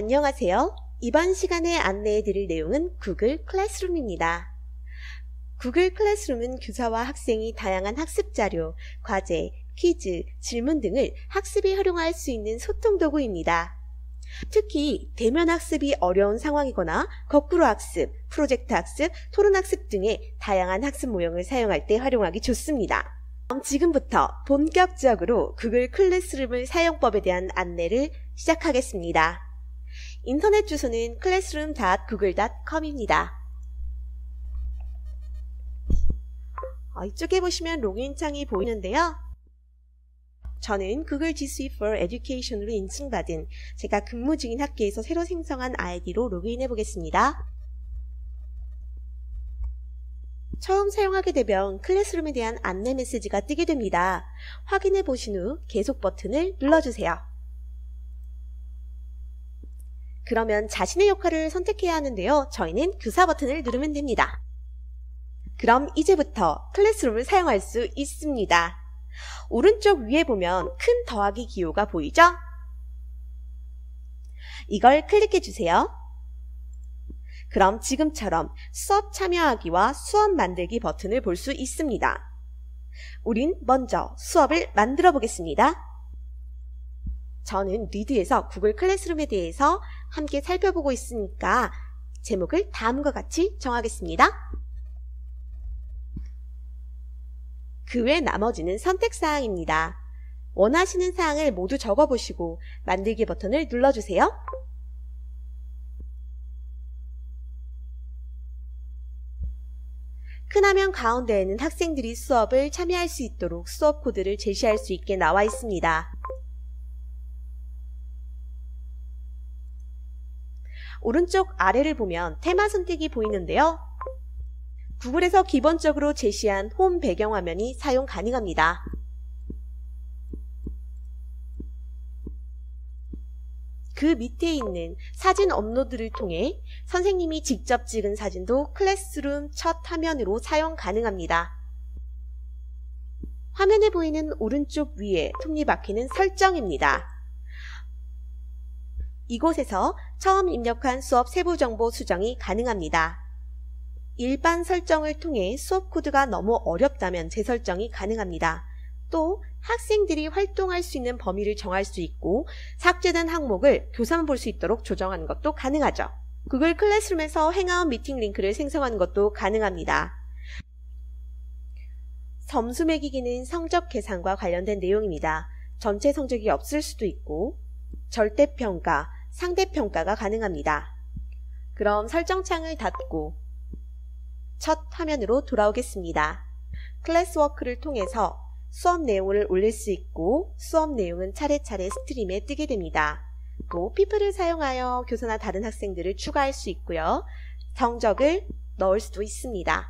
안녕하세요. 이번 시간에 안내해 드릴 내용은 구글 클래스룸입니다. 구글 클래스룸은 교사와 학생이 다양한 학습 자료, 과제, 퀴즈, 질문 등을 학습에 활용할 수 있는 소통 도구입니다. 특히 대면 학습이 어려운 상황이거나 거꾸로 학습, 프로젝트 학습, 토론 학습 등의 다양한 학습 모형을 사용할 때 활용하기 좋습니다. 그럼 지금부터 본격적으로 구글 클래스룸의 사용법에 대한 안내를 시작하겠습니다. 인터넷 주소는 classroom.google.com입니다. 이쪽에 보시면 로그인 창이 보이는데요. 저는 구글 G Suite for Education으로 인증받은 제가 근무 중인 학교에서 새로 생성한 아이디로 로그인해 보겠습니다. 처음 사용하게 되면 클래스룸에 대한 안내 메시지가 뜨게 됩니다. 확인해 보신 후 계속 버튼을 눌러주세요. 그러면 자신의 역할을 선택해야 하는데요. 저희는 교사 버튼을 누르면 됩니다. 그럼 이제부터 클래스룸을 사용할 수 있습니다. 오른쪽 위에 보면 큰 더하기 기호가 보이죠? 이걸 클릭해 주세요. 그럼 지금처럼 수업 참여하기와 수업 만들기 버튼을 볼 수 있습니다. 우린 먼저 수업을 만들어 보겠습니다. 저는 리드에서 구글 클래스룸에 대해서 함께 살펴보고 있으니까 제목을 다음과 같이 정하겠습니다. 그 외 나머지는 선택사항입니다. 원하시는 사항을 모두 적어보시고 만들기 버튼을 눌러주세요. 큰 화면 가운데에는 학생들이 수업을 참여할 수 있도록 수업 코드를 제시할 수 있게 나와 있습니다. 오른쪽 아래를 보면 테마 선택이 보이는데요. 구글에서 기본적으로 제시한 홈 배경 화면이 사용 가능합니다. 그 밑에 있는 사진 업로드를 통해 선생님이 직접 찍은 사진도 클래스룸 첫 화면으로 사용 가능합니다. 화면에 보이는 오른쪽 위에 톱니바퀴는 설정입니다. 이곳에서 처음 입력한 수업 세부 정보 수정이 가능합니다. 일반 설정을 통해 수업 코드가 너무 어렵다면 재설정이 가능합니다. 또 학생들이 활동할 수 있는 범위를 정할 수 있고 삭제된 항목을 교사만 볼 수 있도록 조정하는 것도 가능하죠. 구글 클래스룸에서 행아웃 미팅 링크를 생성하는 것도 가능합니다. 점수 매기기는 성적 계산과 관련된 내용입니다. 전체 성적이 없을 수도 있고 절대평가, 상대평가가 가능합니다. 그럼 설정창을 닫고 첫 화면으로 돌아오겠습니다. 클래스워크를 통해서 수업 내용을 올릴 수 있고 수업 내용은 차례차례 스트림에 뜨게 됩니다. 또 피플을 사용하여 교사나 다른 학생들을 추가할 수 있고요. 성적을 넣을 수도 있습니다.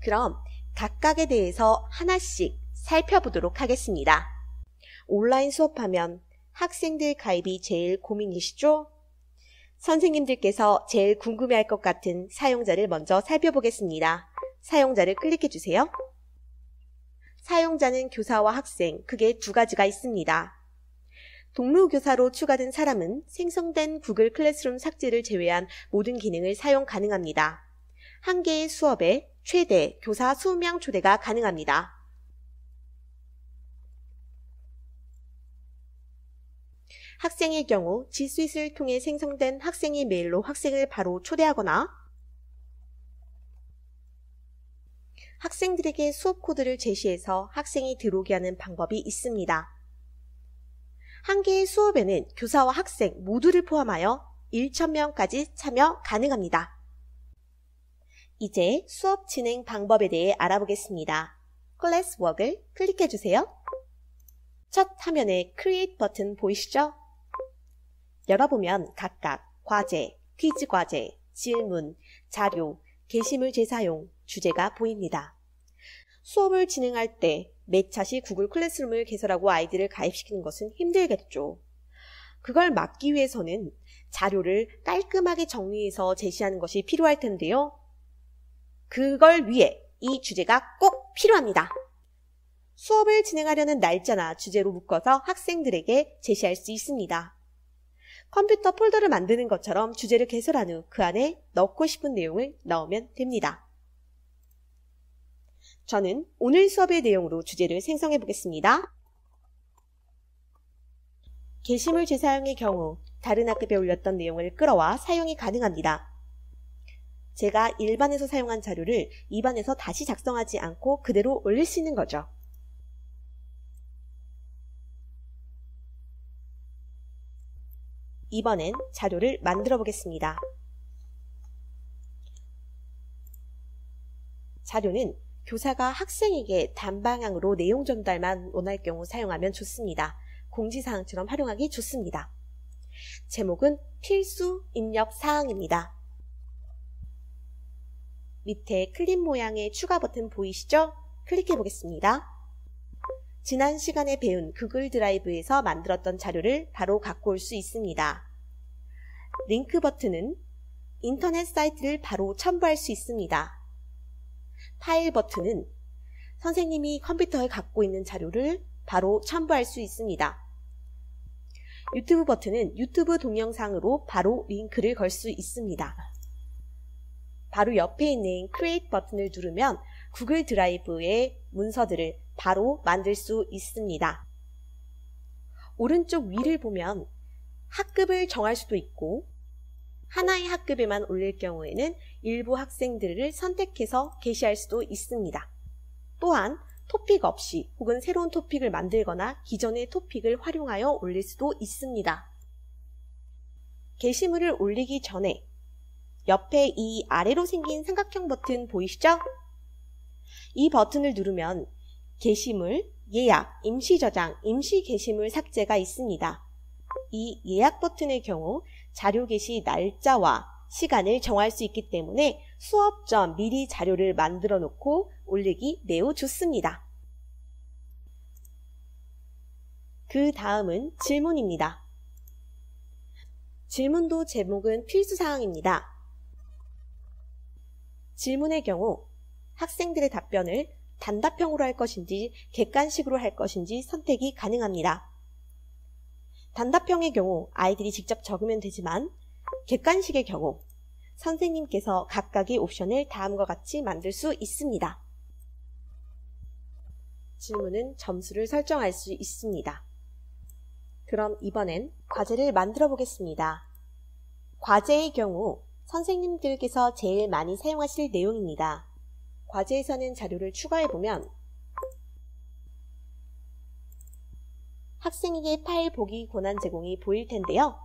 그럼 각각에 대해서 하나씩 살펴보도록 하겠습니다. 온라인 수업하면 학생들 가입이 제일 고민이시죠? 선생님들께서 제일 궁금해할 것 같은 사용자를 먼저 살펴보겠습니다. 사용자를 클릭해 주세요. 사용자는 교사와 학생, 크게 두 가지가 있습니다. 동료교사로 추가된 사람은 생성된 구글 클래스룸 삭제를 제외한 모든 기능을 사용 가능합니다. 한 개의 수업에 최대 교사 20명 초대가 가능합니다. 학생의 경우 G Suite를 통해 생성된 학생의 메일로 학생을 바로 초대하거나 학생들에게 수업 코드를 제시해서 학생이 들어오게 하는 방법이 있습니다. 한 개의 수업에는 교사와 학생 모두를 포함하여 1,000명까지 참여 가능합니다. 이제 수업 진행 방법에 대해 알아보겠습니다. 클래스워크를 클릭해 주세요. 첫 화면에 Create 버튼 보이시죠? 열어보면 각각 과제, 퀴즈 과제, 질문, 자료, 게시물 재사용, 주제가 보입니다. 수업을 진행할 때 매차시 구글 클래스룸을 개설하고 아이들을 가입시키는 것은 힘들겠죠. 그걸 막기 위해서는 자료를 깔끔하게 정리해서 제시하는 것이 필요할 텐데요. 그걸 위해 이 주제가 꼭 필요합니다. 수업을 진행하려는 날짜나 주제로 묶어서 학생들에게 제시할 수 있습니다. 컴퓨터 폴더를 만드는 것처럼 주제를 개설한 후 그 안에 넣고 싶은 내용을 넣으면 됩니다. 저는 오늘 수업의 내용으로 주제를 생성해 보겠습니다. 게시물 재사용의 경우 다른 학급에 올렸던 내용을 끌어와 사용이 가능합니다. 제가 1반에서 사용한 자료를 2반에서 다시 작성하지 않고 그대로 올릴 수 있는 거죠. 이번엔 자료를 만들어 보겠습니다. 자료는 교사가 학생에게 단방향으로 내용 전달만 원할 경우 사용하면 좋습니다. 공지사항처럼 활용하기 좋습니다. 제목은 필수 입력 사항입니다. 밑에 클립 모양의 추가 버튼 보이시죠? 클릭해 보겠습니다. 지난 시간에 배운 구글 드라이브에서 만들었던 자료를 바로 갖고 올 수 있습니다. 링크 버튼은 인터넷 사이트를 바로 첨부할 수 있습니다. 파일 버튼은 선생님이 컴퓨터에 갖고 있는 자료를 바로 첨부할 수 있습니다. 유튜브 버튼은 유튜브 동영상으로 바로 링크를 걸 수 있습니다. 바로 옆에 있는 Create 버튼을 누르면 구글 드라이브의 문서들을 바로 만들 수 있습니다. 오른쪽 위를 보면 학급을 정할 수도 있고 하나의 학급에만 올릴 경우에는 일부 학생들을 선택해서 게시할 수도 있습니다. 또한 토픽 없이 혹은 새로운 토픽을 만들거나 기존의 토픽을 활용하여 올릴 수도 있습니다. 게시물을 올리기 전에 옆에 이 아래로 생긴 삼각형 버튼 보이시죠? 이 버튼을 누르면 게시물, 예약, 임시 저장, 임시 게시물 삭제가 있습니다. 이 예약 버튼의 경우 자료 게시 날짜와 시간을 정할 수 있기 때문에 수업 전 미리 자료를 만들어 놓고 올리기 매우 좋습니다. 그 다음은 질문입니다. 질문도 제목은 필수사항입니다. 질문의 경우 학생들의 답변을 단답형으로 할 것인지 객관식으로 할 것인지 선택이 가능합니다. 단답형의 경우 아이들이 직접 적으면 되지만 객관식의 경우 선생님께서 각각의 옵션을 다음과 같이 만들 수 있습니다. 질문은 점수를 설정할 수 있습니다. 그럼 이번엔 과제를 만들어 보겠습니다. 과제의 경우 선생님들께서 제일 많이 사용하실 내용입니다. 과제에서는 자료를 추가해보면 학생에게 파일 보기 권한 제공이 보일 텐데요.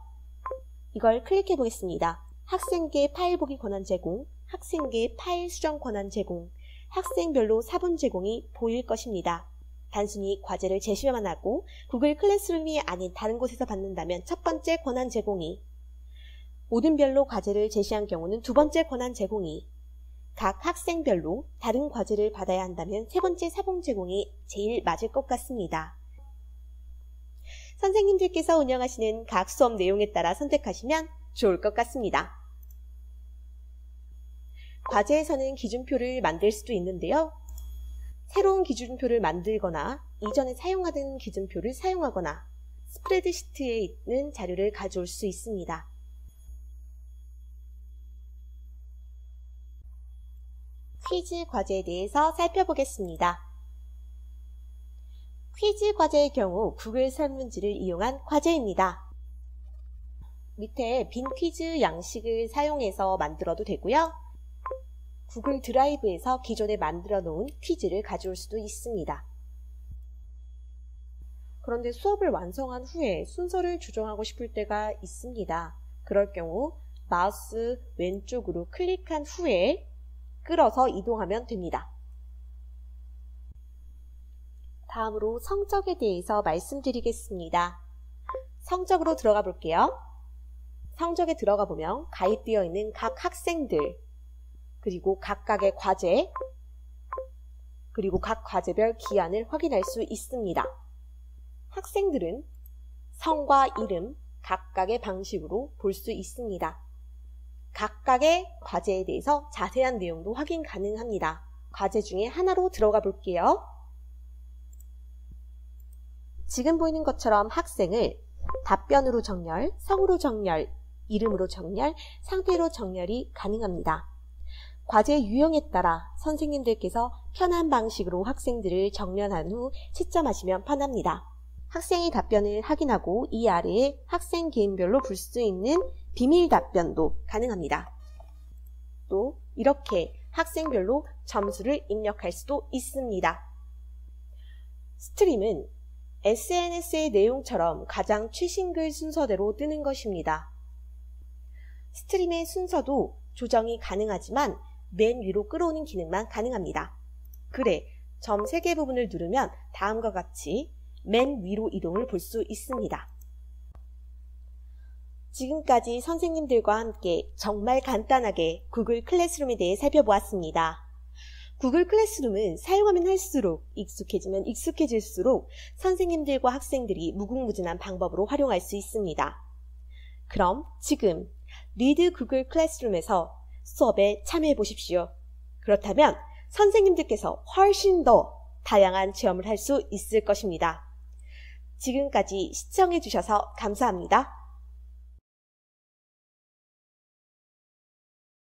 이걸 클릭해 보겠습니다. 학생에게 파일 보기 권한 제공, 학생에게 파일 수정 권한 제공, 학생별로 사본 제공이 보일 것입니다. 단순히 과제를 제시만 하고 구글 클래스룸이 아닌 다른 곳에서 받는다면 첫 번째 권한 제공이, 모든 별로 과제를 제시한 경우는 두 번째 권한 제공이, 각 학생별로 다른 과제를 받아야 한다면 세 번째 사본 제공이 제일 맞을 것 같습니다. 선생님들께서 운영하시는 각 수업 내용에 따라 선택하시면 좋을 것 같습니다. 과제에서는 기준표를 만들 수도 있는데요. 새로운 기준표를 만들거나 이전에 사용하던 기준표를 사용하거나 스프레드시트에 있는 자료를 가져올 수 있습니다. 퀴즈 과제에 대해서 살펴보겠습니다. 퀴즈 과제의 경우 구글 설문지를 이용한 과제입니다. 밑에 빈 퀴즈 양식을 사용해서 만들어도 되고요. 구글 드라이브에서 기존에 만들어 놓은 퀴즈를 가져올 수도 있습니다. 그런데 수업을 완성한 후에 순서를 조정하고 싶을 때가 있습니다. 그럴 경우 마우스 왼쪽으로 클릭한 후에 끌어서 이동하면 됩니다. 다음으로 성적에 대해서 말씀드리겠습니다. 성적으로 들어가 볼게요. 성적에 들어가 보면 가입되어 있는 각 학생들, 그리고 각각의 과제, 그리고 각 과제별 기한을 확인할 수 있습니다. 학생들은 성과 이름, 각각의 방식으로 볼 수 있습니다. 각각의 과제에 대해서 자세한 내용도 확인 가능합니다. 과제 중에 하나로 들어가 볼게요. 지금 보이는 것처럼 학생을 답변으로 정렬, 성으로 정렬, 이름으로 정렬, 상태로 정렬이 가능합니다. 과제 유형에 따라 선생님들께서 편한 방식으로 학생들을 정렬한 후 채점하시면 편합니다. 학생의 답변을 확인하고 이 아래에 학생 개인별로 볼 수 있는 비밀 답변도 가능합니다. 또 이렇게 학생별로 점수를 입력할 수도 있습니다. 스트림은 SNS의 내용처럼 가장 최신 글 순서대로 뜨는 것입니다. 스트림의 순서도 조정이 가능하지만 맨 위로 끌어오는 기능만 가능합니다. 글의 점 3개 부분을 누르면 다음과 같이 맨 위로 이동을 볼 수 있습니다. 지금까지 선생님들과 함께 정말 간단하게 구글 클래스룸에 대해 살펴보았습니다. 구글 클래스룸은 사용하면 할수록 익숙해지면 익숙해질수록 선생님들과 학생들이 무궁무진한 방법으로 활용할 수 있습니다. 그럼 지금 리드 구글 클래스룸에서 수업에 참여해 보십시오. 그렇다면 선생님들께서 훨씬 더 다양한 체험을 할 수 있을 것입니다. 지금까지 시청해 주셔서 감사합니다.